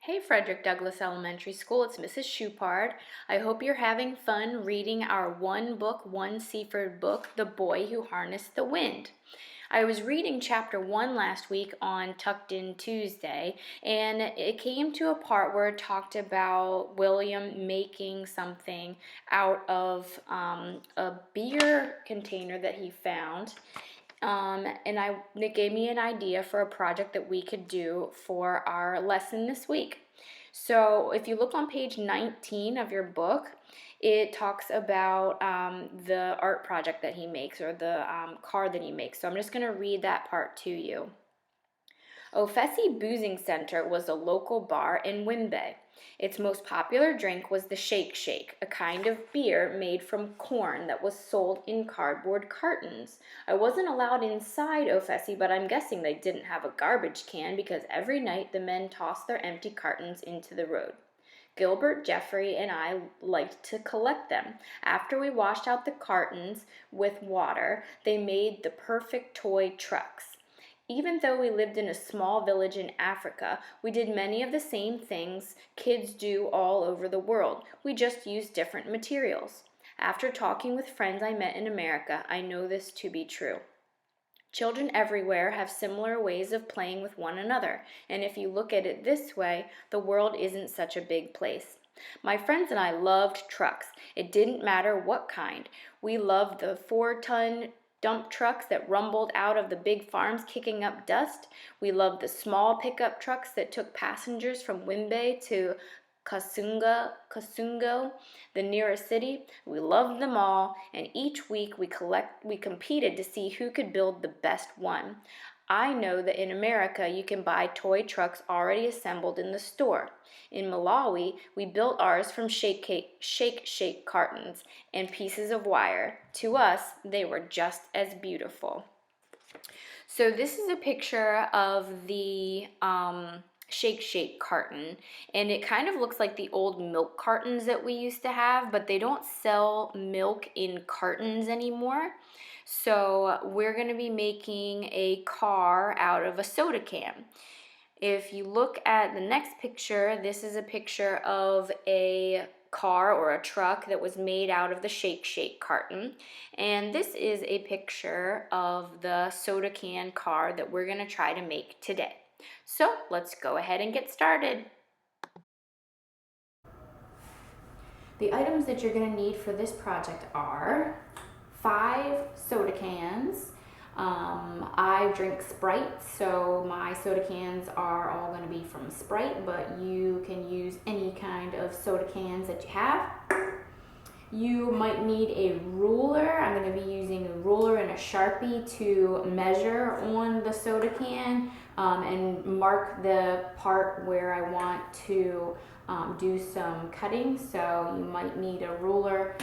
Hey Frederick Douglass Elementary School, it's Mrs. Shupard. I hope you're having fun reading our one book, one Seaford book, The Boy Who Harnessed the Wind. I was reading chapter 1 last week on Tucked In Tuesday, and it came to a part where it talked about William making something out of a beer container that he found. It gave me an idea for a project that we could do for our lesson this week. So if you look on page 19 of your book, it talks about the art project that he makes, or the card that he makes. So I'm just going to read that part to you. Ofesi Boozing Center was a local bar in Wimbay. Its most popular drink was the Shake Shake, a kind of beer made from corn that was sold in cardboard cartons. I wasn't allowed inside Ofesi, but I'm guessing they didn't have a garbage can because every night the men tossed their empty cartons into the road. Gilbert, Jeffrey, and I liked to collect them. After we washed out the cartons with water, they made the perfect toy trucks. Even though we lived in a small village in Africa, we did many of the same things kids do all over the world. We just used different materials. After talking with friends I met in America, I know this to be true. Children everywhere have similar ways of playing with one another, and if you look at it this way, the world isn't such a big place. My friends and I loved trucks. It didn't matter what kind. We loved the 4-ton dump trucks that rumbled out of the big farms kicking up dust. We loved the small pickup trucks that took passengers from Wimbay to Kasungo, the nearest city. We loved them all, and each week we competed to see who could build the best one. I know that in America you can buy toy trucks already assembled in the store. In Malawi, we built ours from shake cartons and pieces of wire. To us, they were just as beautiful. So this is a picture of the Shake carton, and it kind of looks like the old milk cartons that we used to have, but they don't sell milk in cartons anymore. So we're going to be making a car out of a soda can. If you look at the next picture, this is a picture of a car or a truck that was made out of the Shake carton. And this is a picture of the soda can car that we're going to try to make today. So let's go ahead and get started. The items that you're going to need for this project are 5 soda cans. I drink Sprite, so my soda cans are all going to be from Sprite, but you can use any kind of soda cans that you have. You might need a ruler. I'm going to be using a ruler and a Sharpie to measure on the soda can and mark the part where I want to do some cutting. So you might need a ruler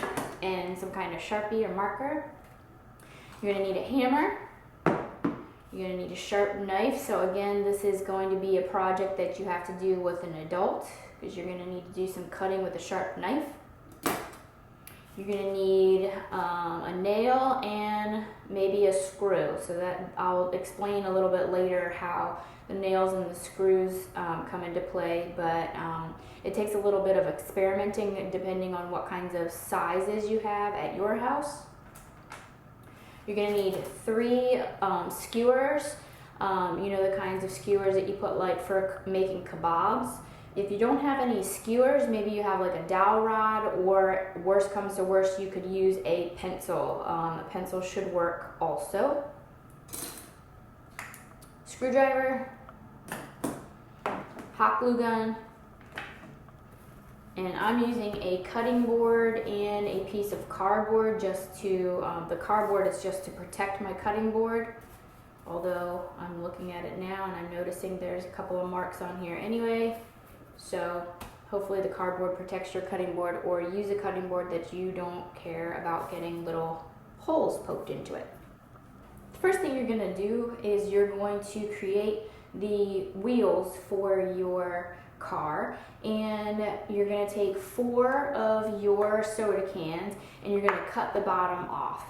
and some kind of Sharpie or marker. You're going to need a hammer. You're going to need a sharp knife. So again, this is going to be a project that you have to do with an adult because you're going to need to do some cutting with a sharp knife. You're going to need a nail and maybe a screw. So that I'll explain a little bit later how the nails and the screws come into play, but it takes a little bit of experimenting depending on what kinds of sizes you have at your house. You're going to need 3 skewers, you know, the kinds of skewers that you put like for making kebabs. If you don't have any skewers, maybe you have like a dowel rod, or worst comes to worst, you could use a pencil. A pencil should work also. Screwdriver, hot glue gun, and I'm using a cutting board and a piece of cardboard just to, the cardboard is just to protect my cutting board. Although I'm looking at it now and I'm noticing there's a couple of marks on here anyway. So hopefully the cardboard protects your cutting board, or use a cutting board that you don't care about getting little holes poked into it. The first thing you're going to do is you're going to create the wheels for your car, and you're going to take 4 of your soda cans and you're going to cut the bottom off.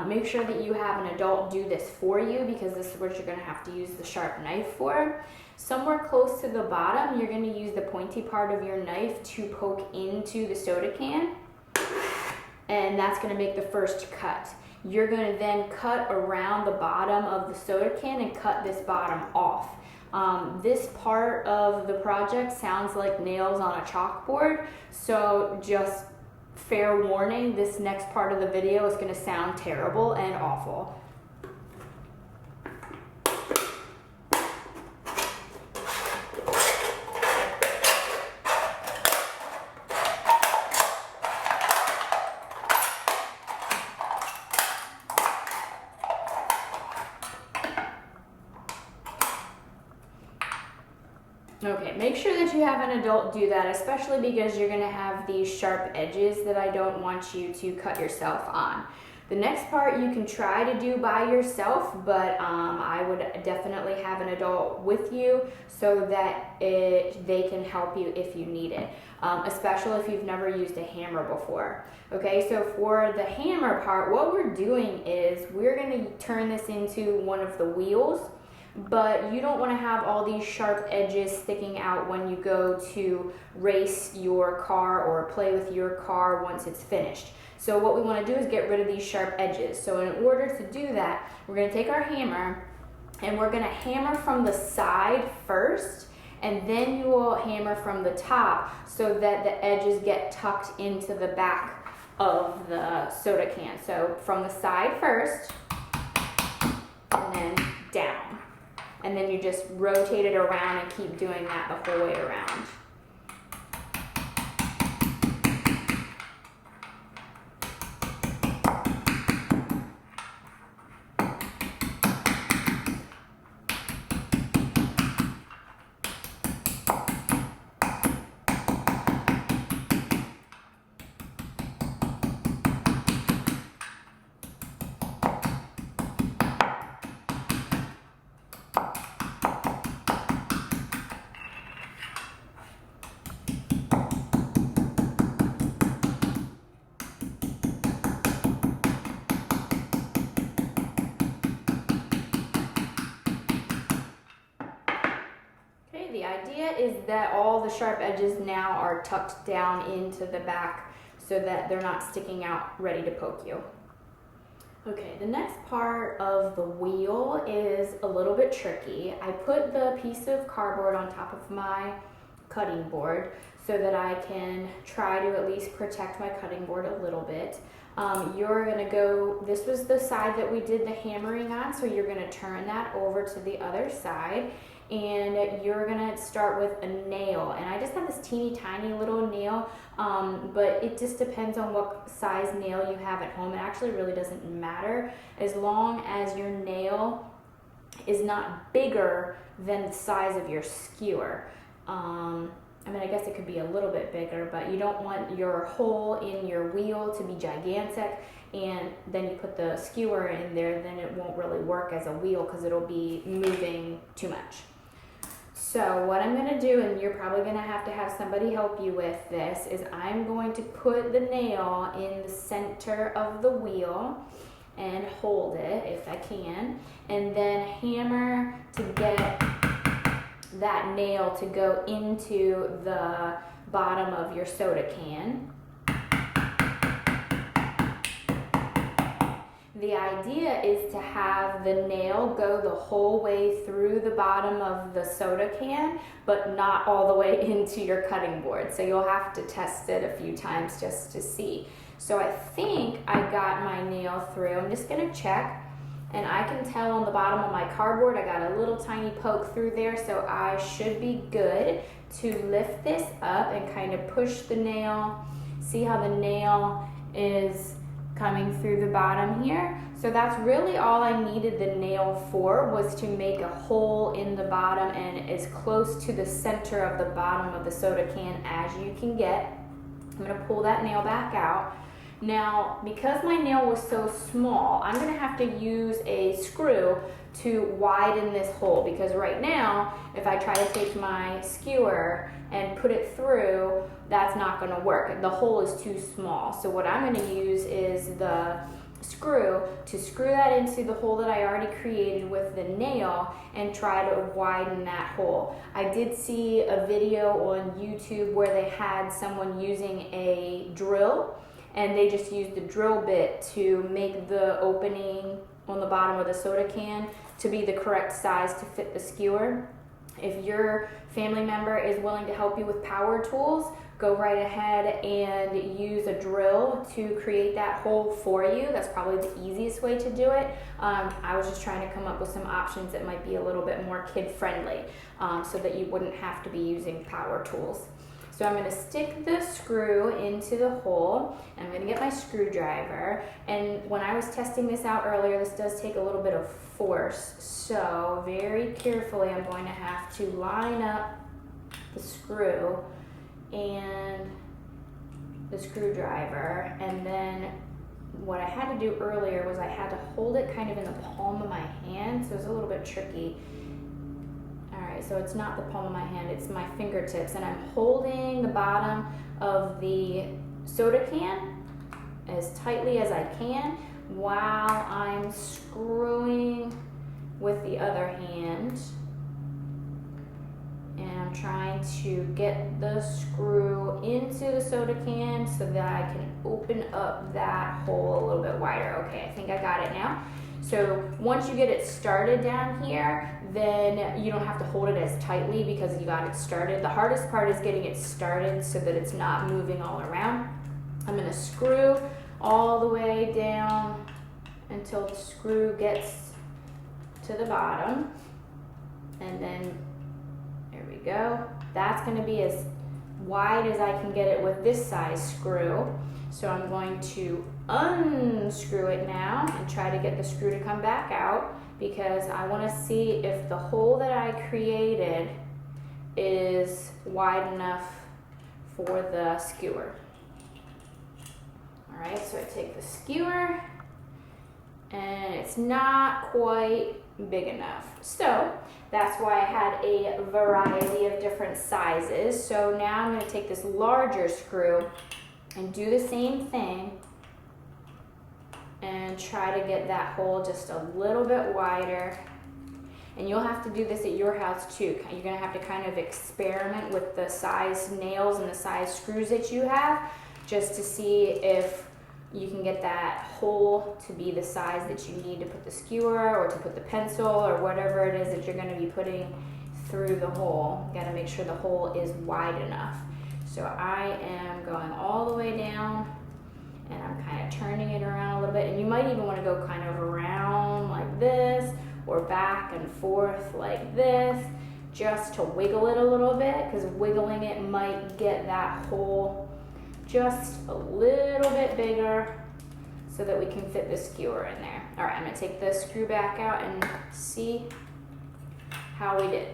Make sure that you have an adult do this for you because this is what you're going to have to use the sharp knife for. Somewhere close to the bottom, you're going to use the pointy part of your knife to poke into the soda can, and that's going to make the first cut. You're going to then cut around the bottom of the soda can and cut this bottom off. This part of the project sounds like nails on a chalkboard, so just fair warning, this next part of the video is going to sound terrible and awful. Okay, make sure that you have an adult do that, especially because you're going to have these sharp edges that I don't want you to cut yourself on. The next part you can try to do by yourself, but I would definitely have an adult with you so that they can help you if you need it, especially if you've never used a hammer before. Okay, so for the hammer part, what we're doing is we're going to turn this into one of the wheels. But you don't want to have all these sharp edges sticking out when you go to race your car or play with your car once it's finished. So what we want to do is get rid of these sharp edges. So in order to do that, we're going to take our hammer and we're going to hammer from the side first, and then you will hammer from the top so that the edges get tucked into the back of the soda can. So from the side first, and then down. And then you just rotate it around and keep doing that the whole way around. The idea is that all the sharp edges now are tucked down into the back so that they're not sticking out ready to poke you. Okay, the next part of the wheel is a little bit tricky. I put the piece of cardboard on top of my cutting board so that I can try to at least protect my cutting board a little bit. You're gonna go, this was the side that we did the hammering on, so you're gonna turn that over to the other side, and you're gonna start with a nail. And I just have this teeny tiny little nail, but it just depends on what size nail you have at home. It actually really doesn't matter as long as your nail is not bigger than the size of your skewer. I mean, I guess it could be a little bit bigger, but you don't want your hole in your wheel to be gigantic, and then you put the skewer in there, then it won't really work as a wheel because it'll be moving too much. So what I'm going to do, and you're probably going to have somebody help you with this, is I'm going to put the nail in the center of the wheel and hold it if I can, and then hammer to get that nail to go into the bottom of your soda can. The idea is to have the nail go the whole way through the bottom of the soda can, but not all the way into your cutting board. So you'll have to test it a few times just to see. So I think I got my nail through. I'm just gonna check. And I can tell on the bottom of my cardboard, I got a little tiny poke through there, so I should be good to lift this up and kind of push the nail. See how the nail is coming through the bottom here? So that's really all I needed the nail for, was to make a hole in the bottom and as close to the center of the bottom of the soda can as you can get. I'm gonna pull that nail back out. Now, because my nail was so small, I'm gonna have to use a screw to widen this hole, because right now, if I try to take my skewer and put it through, that's not gonna work. The hole is too small. So what I'm gonna use is the screw to screw that into the hole that I already created with the nail and try to widen that hole. I did see a video on YouTube where they had someone using a drill, and they just used the drill bit to make the opening on the bottom of the soda can to be the correct size to fit the skewer. If your family member is willing to help you with power tools, go right ahead and use a drill to create that hole for you. That's probably the easiest way to do it. I was just trying to come up with some options that might be a little bit more kid-friendly, so that you wouldn't have to be using power tools. So I'm going to stick the screw into the hole, and I'm going to get my screwdriver. And when I was testing this out earlier, this does take a little bit of force, so very carefully I'm going to have to line up the screw and the screwdriver. And then what I had to do earlier was I had to hold it kind of in the palm of my hand, so it was a little bit tricky. Alright, so it's not the palm of my hand, it's my fingertips, and I'm holding the bottom of the soda can as tightly as I can while I'm screwing with the other hand. And I'm trying to get the screw into the soda can so that I can open up that hole a little bit wider. Okay, I think I got it now. So once you get it started down here, then you don't have to hold it as tightly because you got it started. The hardest part is getting it started so that it's not moving all around. I'm going to screw all the way down until the screw gets to the bottom. And then there we go. That's going to be as wide as I can get it with this size screw. So I'm going to unscrew it now and try to get the screw to come back out, because I want to see if the hole that I created is wide enough for the skewer. Alright, so I take the skewer and it's not quite big enough. So that's why I had a variety of different sizes. So now I'm going to take this larger screw and do the same thing and try to get that hole just a little bit wider. And you'll have to do this at your house too. You're going to have to kind of experiment with the size nails and the size screws that you have, just to see if you can get that hole to be the size that you need to put the skewer or to put the pencil or whatever it is that you're going to be putting through the hole. You got to make sure the hole is wide enough. So I am going all the way down and I'm kind of turning it around a little bit. And you might even want to go kind of around like this or back and forth like this, just to wiggle it a little bit, because wiggling it might get that hole just a little bit bigger so that we can fit the skewer in there. All right, I'm going to take the screw back out and see how we did.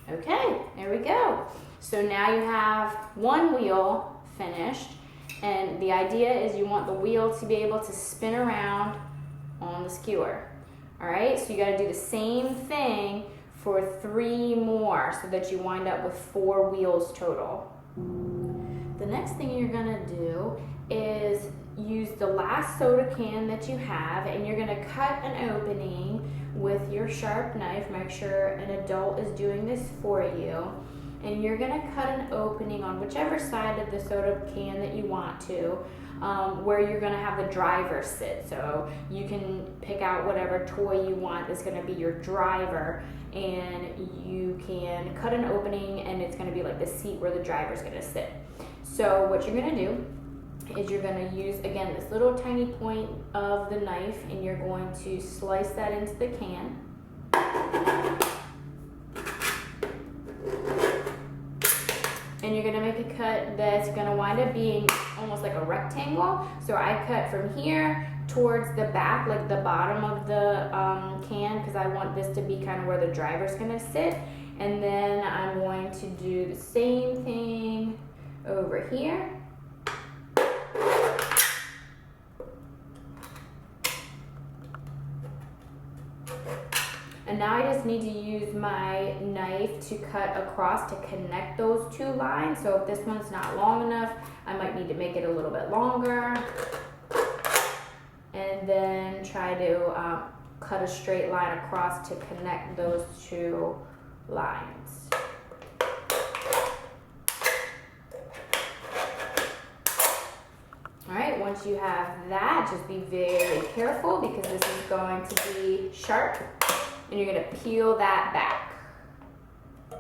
Okay, there we go. So now you have one wheel finished, and the idea is you want the wheel to be able to spin around on the skewer. All right, so you got to do the same thing for 3 more so that you wind up with 4 wheels total. The next thing you're gonna do is use the last soda can that you have, and you're gonna cut an opening with your sharp knife. Make sure an adult is doing this for you. And you're gonna cut an opening on whichever side of the soda can that you want to, where you're gonna have the driver sit. So you can pick out whatever toy you want that's gonna be your driver, and you can cut an opening and it's gonna be like the seat where the driver's gonna sit. So what you're gonna do is you're gonna use, again, this little tiny point of the knife, and you're going to slice that into the can. And you're gonna make a cut that's gonna wind up being almost like a rectangle. So I cut from here towards the back, like the bottom of the can, because I want this to be kind of where the driver's gonna sit. And then I'm going to do the same thing over here. And now I just need to use my knife to cut across to connect those two lines. So if this one's not long enough, I might need to make it a little bit longer. And then try to cut a straight line across to connect those two lines. All right, once you have that, just be very careful because this is going to be sharp, and you're gonna peel that back.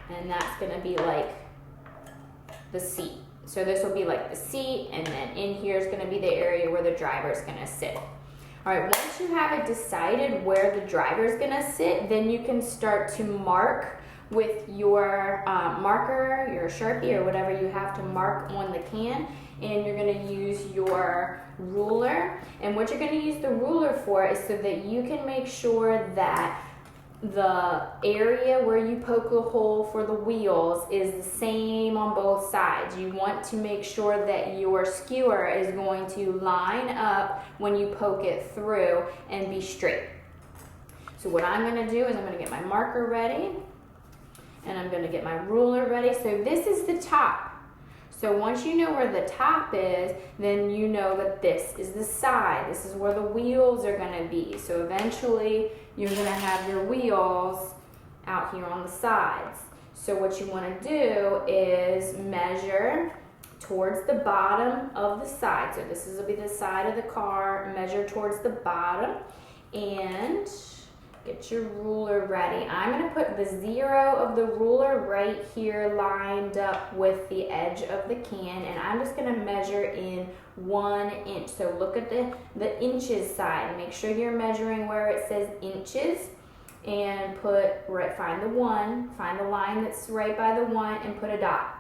And that's gonna be like the seat. So this will be like the seat, and then in here is gonna be the area where the driver is gonna sit. All right, once you have it decided where the driver is gonna sit, then you can start to mark with your marker, your Sharpie, or whatever you have to mark on the can, and you're gonna use your ruler. And what you're gonna use the ruler for is so that you can make sure that the area where you poke a hole for the wheels is the same on both sides. You want to make sure that your skewer is going to line up when you poke it through and be straight. So what I'm gonna do is I'm gonna get my marker ready, and I'm gonna get my ruler ready. So this is the top. So once you know where the top is, then you know that this is the side. This is where the wheels are gonna be. So eventually you're gonna have your wheels out here on the sides. So what you wanna do is measure towards the bottom of the side. So this will be the side of the car. Measure towards the bottom and get your ruler ready. I'm gonna put the 0 of the ruler right here lined up with the edge of the can, and I'm just gonna measure in 1 inch. So look at the inches side. Make sure you're measuring where it says inches, and find the 1, find the line that's right by the 1 and put a dot.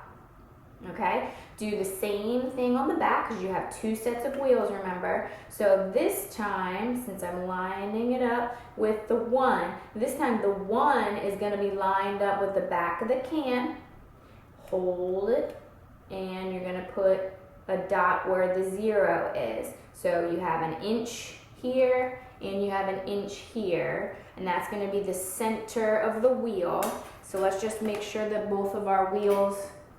Okay, do the same thing on the back because you have 2 sets of wheels, remember. So this time, since I'm lining it up with the 1, this time the 1 is going to be lined up with the back of the can. Hold it, and you're going to put a dot where the 0 is. So you have an inch here and you have an inch here, and that's going to be the center of the wheel. So let's just make sure that both of our wheels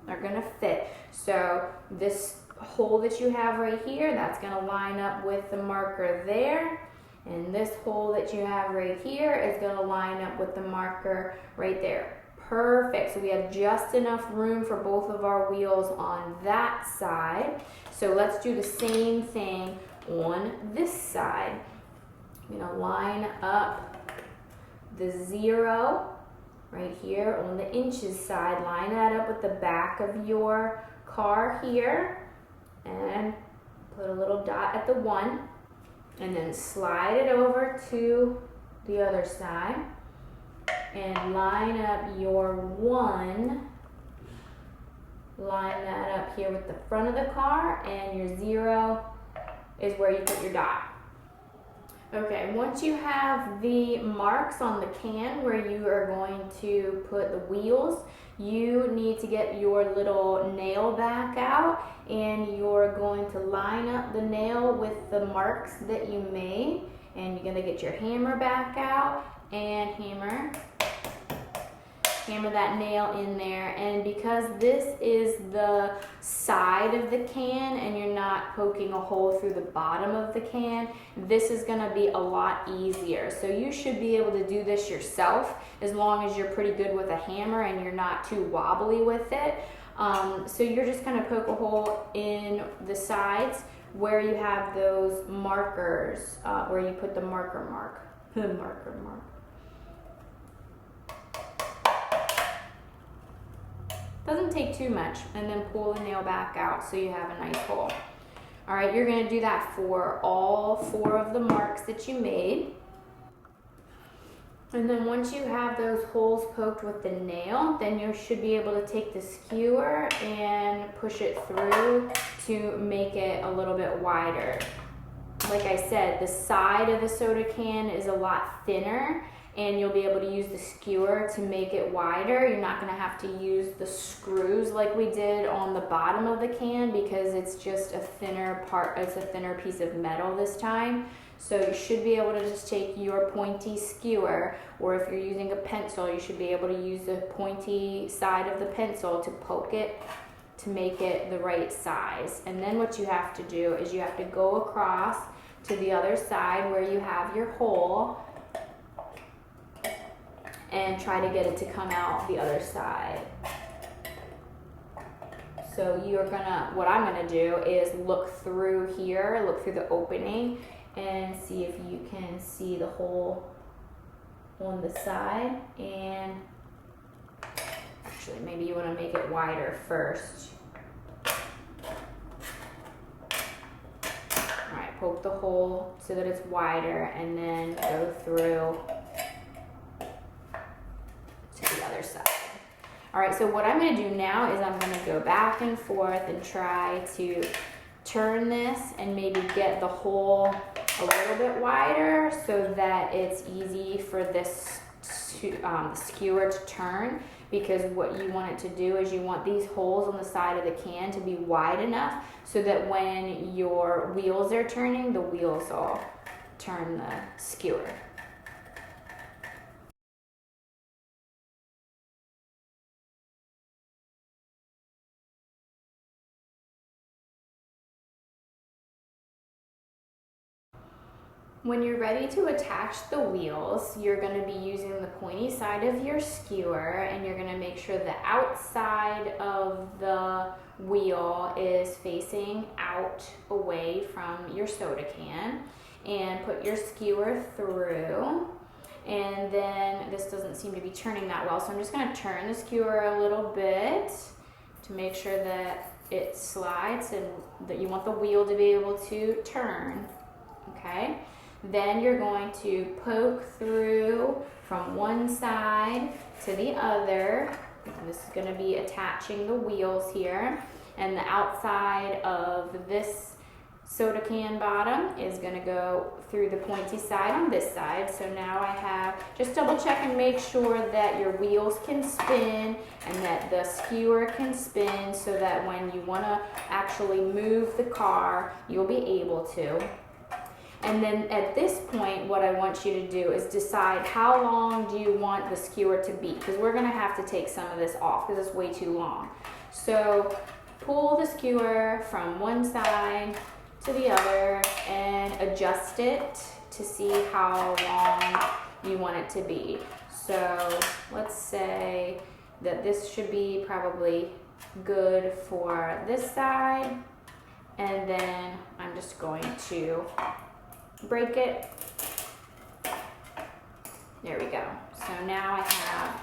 are gonna fit. So this hole that you have right here, that's gonna line up with the marker there. And this hole that you have right here is gonna line up with the marker right there. Perfect, so we have just enough room for both of our wheels on that side. So let's do the same thing on this side. I'm gonna line up the 0 right here on the inches side. Line that up with the back of your car here and put a little dot at the 1, and then slide it over to the other side and line up your 1. Line that up here with the front of the car, and your 0 is where you put your dot. Okay, once you have the marks on the can where you are going to put the wheels, you need to get your little nail back out, and you're going to line up the nail with the marks that you made, and you're going to get your hammer back out and hammer that nail in there. And because this is the side of the can and you're not poking a hole through the bottom of the can, this is going to be a lot easier. So you should be able to do this yourself as long as you're pretty good with a hammer and you're not too wobbly with it. So you're just going to poke a hole in the sides where you have those markers, where you put the marker mark. Doesn't take too much, and then pull the nail back out so you have a nice hole. All right, you're gonna do that for all 4 of the marks that you made. And then once you have those holes poked with the nail, then you should be able to take the skewer and push it through to make it a little bit wider. Like I said, the side of the soda can is a lot thinner, and you'll be able to use the skewer to make it wider. You're not gonna have to use the screws like we did on the bottom of the can because it's just a thinner part, it's a thinner piece of metal this time. So you should be able to just take your pointy skewer, or if you're using a pencil, you should be able to use the pointy side of the pencil to poke it to make it the right size. And then what you have to do is you have to go across to the other side where you have your hole and try to get it to come out the other side. So what I'm gonna do is look through here, look through the opening, and see if you can see the hole on the side. And actually, maybe you wanna make it wider first. All right, poke the hole so that it's wider, and then go through to the other side. All right, so what I'm gonna do now is I'm gonna go back and forth and try to turn this and maybe get the hole a little bit wider so that it's easy for this skewer to turn, because what you want it to do is you want these holes on the side of the can to be wide enough so that when your wheels are turning, the wheels will turn the skewer. When you're ready to attach the wheels, you're going to be using the pointy side of your skewer, and you're going to make sure the outside of the wheel is facing out away from your soda can, and put your skewer through. And then this doesn't seem to be turning that well, so I'm just going to turn the skewer a little bit to make sure that it slides and that you want the wheel to be able to turn. Okay? Then you're going to poke through from one side to the other. And this is going to be attaching the wheels here. And the outside of this soda can bottom is going to go through the pointy side on this side. So now I have, just double check and make sure that your wheels can spin and that the skewer can spin, so that when you want to actually move the car, you'll be able to. And then at this point, what I want you to do is decide how long do you want the skewer to be, because we're going to have to take some of this off because it's way too long. So pull the skewer from one side to the other and adjust it to see how long you want it to be. So let's say that this should be probably good for this side, and then I'm just going to break it. There we go. So now I have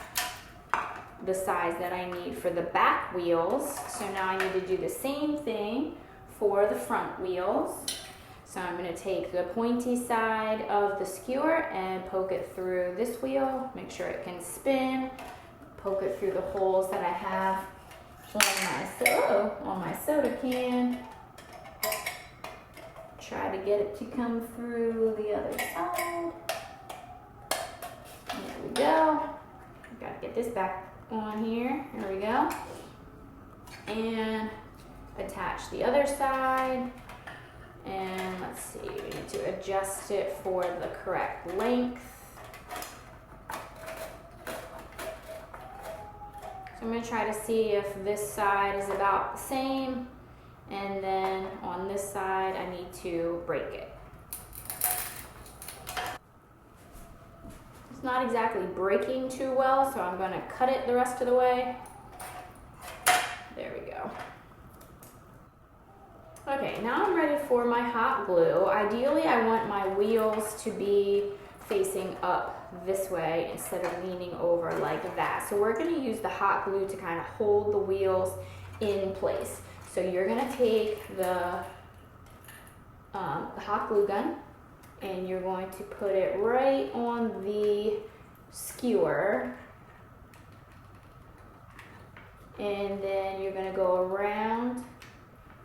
the size that I need for the back wheels. So now I need to do the same thing for the front wheels. So I'm going to take the pointy side of the skewer and poke it through this wheel, make sure it can spin, poke it through the holes that I have on my soda can. Try to get it to come through the other side. There we go. Gotta get this back on here. There we go. And attach the other side. And let's see, we need to adjust it for the correct length. So I'm going to try to see if this side is about the same. And then on this side, I need to break it. It's not exactly breaking too well, so I'm going to cut it the rest of the way. There we go. Okay, now I'm ready for my hot glue. Ideally, I want my wheels to be facing up this way instead of leaning over like that. So we're going to use the hot glue to kind of hold the wheels in place. So you're going to take the hot glue gun, and you're going to put it right on the skewer, and then you're going to go around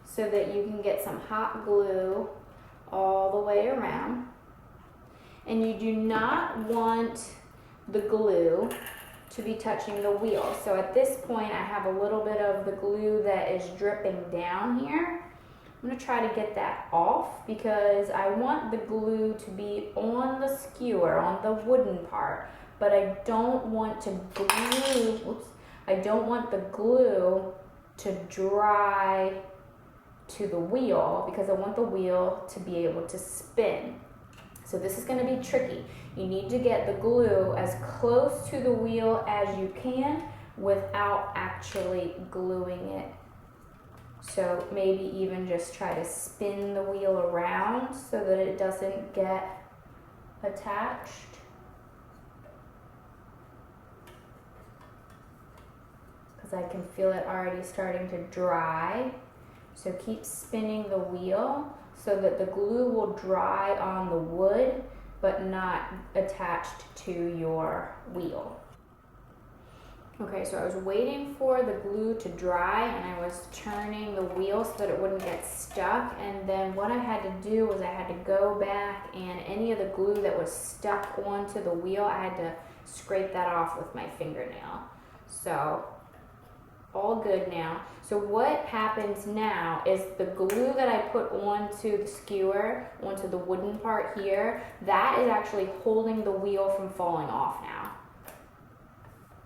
so that you can get some hot glue all the way around. And you do not want the glue to be touching the wheel. So at this point, I have a little bit of the glue that is dripping down here. I'm going to try to get that off because I want the glue to be on the skewer, on the wooden part, but I don't want to glue, whoops, I don't want the glue to dry to the wheel because I want the wheel to be able to spin. So this is going to be tricky. You need to get the glue as close to the wheel as you can without actually gluing it. So maybe even just try to spin the wheel around so that it doesn't get attached. Because I can feel it already starting to dry. So keep spinning the wheel so that the glue will dry on the wood but not attached to your wheel. Okay, so I was waiting for the glue to dry and I was turning the wheel so that it wouldn't get stuck, and then what I had to do was I had to go back and any of the glue that was stuck onto the wheel, I had to scrape that off with my fingernail. So all good now. So what happens now is the glue that I put onto the skewer, onto the wooden part here, that is actually holding the wheel from falling off now.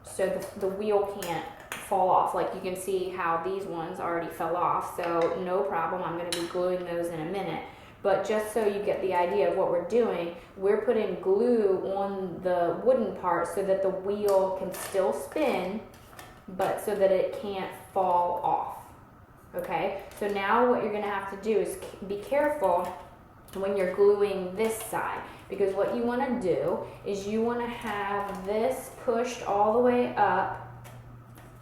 So the wheel can't fall off. Like you can see how these ones already fell off, so no problem. I'm going to be gluing those in a minute. But just so you get the idea of what we're doing, we're putting glue on the wooden part so that the wheel can still spin, but so that it can't fall off. Okay, so now what you're going to have to do is be careful when you're gluing this side, because what you want to do is you want to have this pushed all the way up.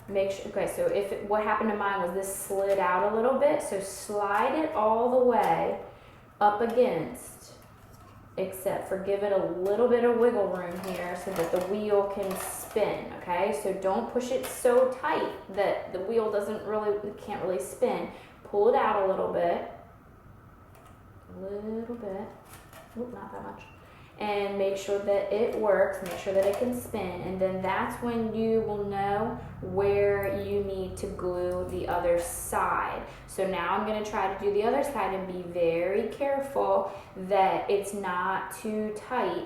Make sure, okay, so what happened to mine was this slid out a little bit, so slide it all the way up against, except for give it a little bit of wiggle room here so that the wheel can spin, okay? So don't push it so tight that the wheel can't really spin. Pull it out a little bit. Oop, not that much, and make sure that it works, make sure that it can spin, and then that's when you will know where you need to glue the other side. So now I'm going to try to do the other side and be very careful that it's not too tight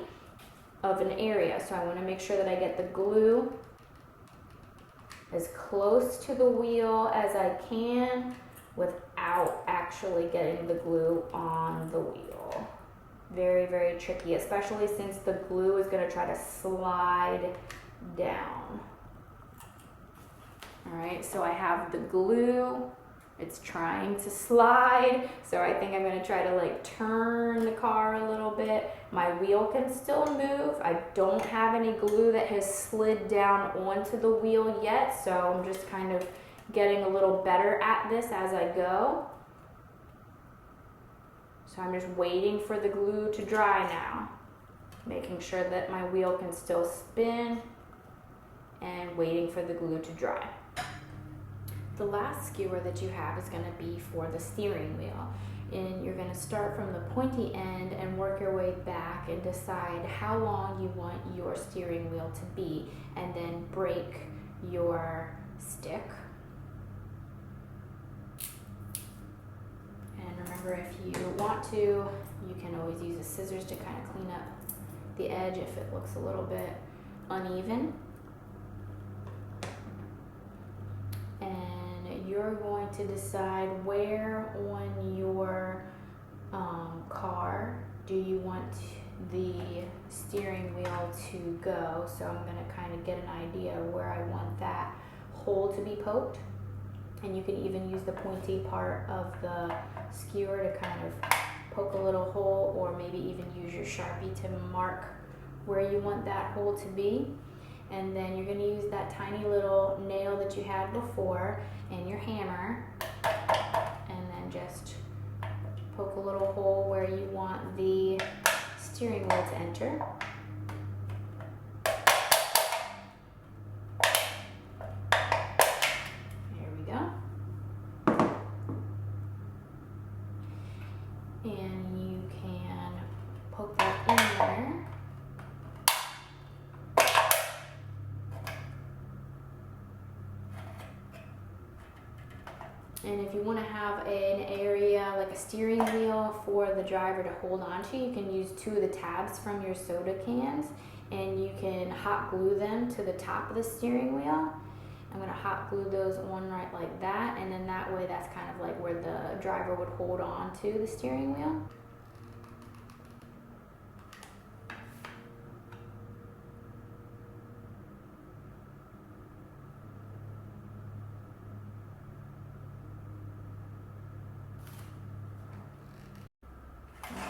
of an area. So I want to make sure that I get the glue as close to the wheel as I can without actually getting the glue on the wheel. Very, very tricky, especially since the glue is going to try to slide down. All right, so I have the glue. It's trying to slide, so I think I'm going to try to like turn the car a little bit. My wheel can still move. I don't have any glue that has slid down onto the wheel yet, so I'm just kind of getting a little better at this as I go. So I'm just waiting for the glue to dry now, making sure that my wheel can still spin and waiting for the glue to dry. The last skewer that you have is going to be for the steering wheel, and you're going to start from the pointy end and work your way back and decide how long you want your steering wheel to be, and then break your stick. And remember, if you want to, you can always use the scissors to kind of clean up the edge if it looks a little bit uneven. And you're going to decide where on your car do you want the steering wheel to go. So I'm going to kind of get an idea where I want that hole to be poked. And you can even use the pointy part of the skewer to kind of poke a little hole, or maybe even use your Sharpie to mark where you want that hole to be. And then you're going to use that tiny little nail that you had before and your hammer, and then just poke a little hole where you want the steering wheel to enter. And you can poke that in there. And if you want to have an area like a steering wheel for the driver to hold on to, you can use 2 of the tabs from your soda cans, and you can hot glue them to the top of the steering wheel. I'm going to hot glue those on right like that, and then that way that's kind of like where the driver would hold on to the steering wheel.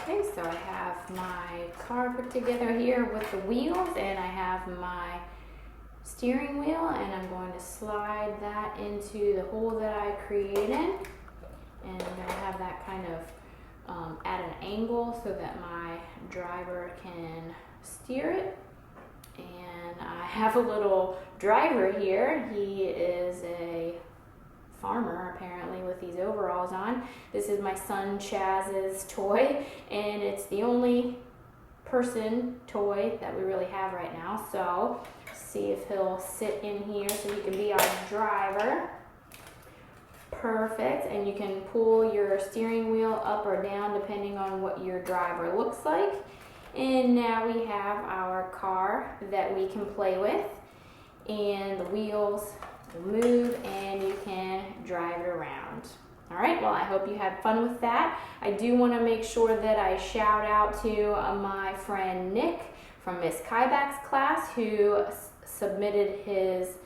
Okay, so I have my car put together here with the wheels, and I have my steering wheel, and I'm going to slide that into the hole that I created, and I'm going to have that kind of at an angle so that my driver can steer it. And I have a little driver here. He is a farmer apparently with these overalls on. This is my son Chaz's toy, and it's the only person toy that we really have right now. So see if he'll sit in here so he can be our driver. Perfect. And you can pull your steering wheel up or down depending on what your driver looks like. And now we have our car that we can play with, and the wheels will move and you can drive it around. All right, well, I hope you had fun with that. I do want to make sure that I shout out to my friend Nick from Miss Kybak's class, who submitted his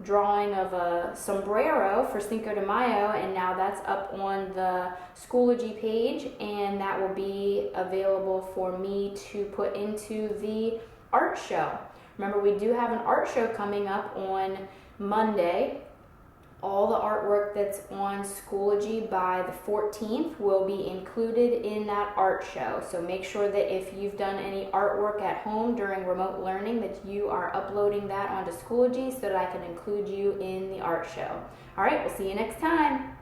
drawing of a sombrero for Cinco de Mayo, and now that's up on the Schoology page, and that will be available for me to put into the art show. Remember, we do have an art show coming up on Monday. All the artwork that's on Schoology by the 14th will be included in that art show. So make sure that if you've done any artwork at home during remote learning, that you are uploading that onto Schoology so that I can include you in the art show. All right, we'll see you next time.